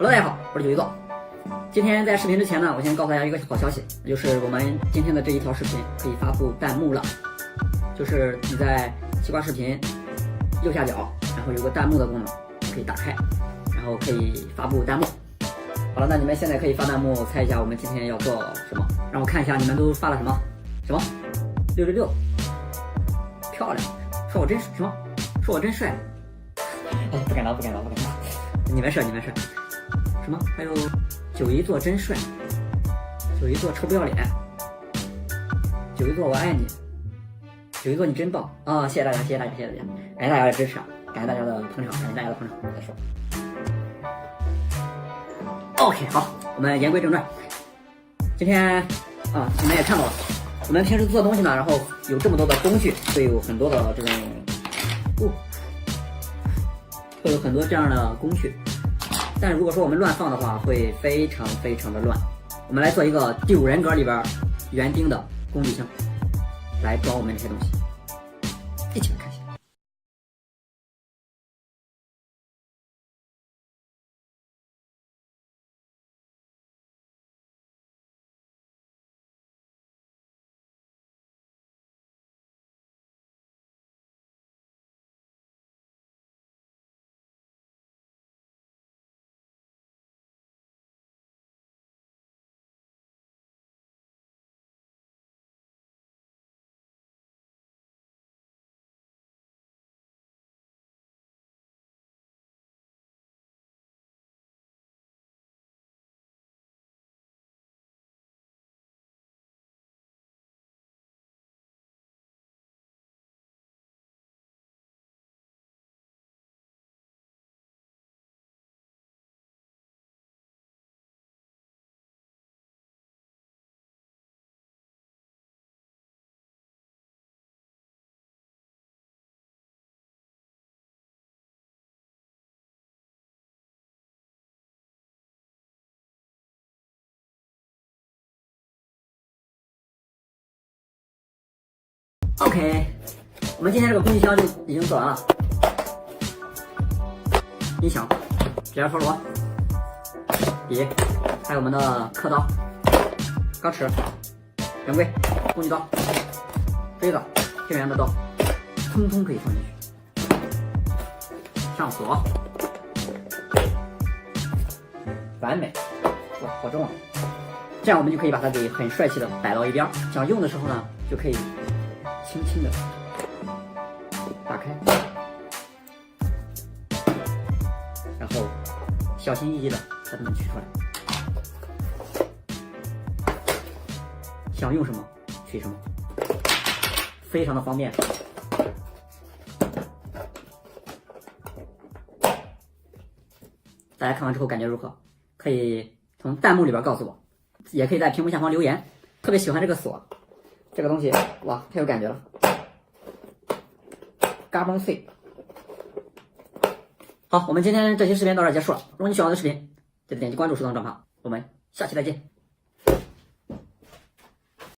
Hello， 大家好，我是九一座。今天在视频之前呢，我先告诉大家一个好消息，就是我们今天的这一条视频可以发布弹幕了。就是你在西瓜视频右下角，然后有个弹幕的功能，可以打开，然后可以发布弹幕。好了，那你们现在可以发弹幕，猜一下我们今天要做什么？让我看一下你们都发了什么？什么？666，漂亮！说我真什么？说我真帅？不敢当，不敢当，不敢当！你们事，你们事。什么？还有九一座真帅，九一座臭不要脸，九一座我爱你，九一座你真棒啊！谢谢大家，谢谢大家，谢谢大家，感谢大家的支持，感谢大家的捧场，感谢大家的捧场。再说 ，OK， 好，我们言归正传。今天你们也看到了，我们平时做东西呢，然后有这么多的工具，会有很多的这种，会有很多这样的工序。但如果说我们乱放的话，会非常非常的乱。我们来做一个第五人格里边园丁的工具箱，来装我们这些东西，一起来看一下。OK， 我们今天这个工具箱就已经做完了。音响、指甲陀螺、笔，还有我们的刻刀、钢尺、圆规、工具刀、锥子、电源的刀，通通可以放进去。上锁，完美，哇，好重啊！这样我们就可以把它给很帅气的摆到一边，想用的时候呢，就可以轻轻的打开，然后小心翼翼的把它们取出来，想用什么取什么，非常的方便。大家看完之后感觉如何？可以从弹幕里边告诉我，也可以在屏幕下方留言。特别喜欢这个锁，这个东西哇，太有感觉了，嘎嘣碎。好，我们今天这期视频到这儿结束了。如果你喜欢我的视频，记得点击关注、收藏、转发。我们下期再见。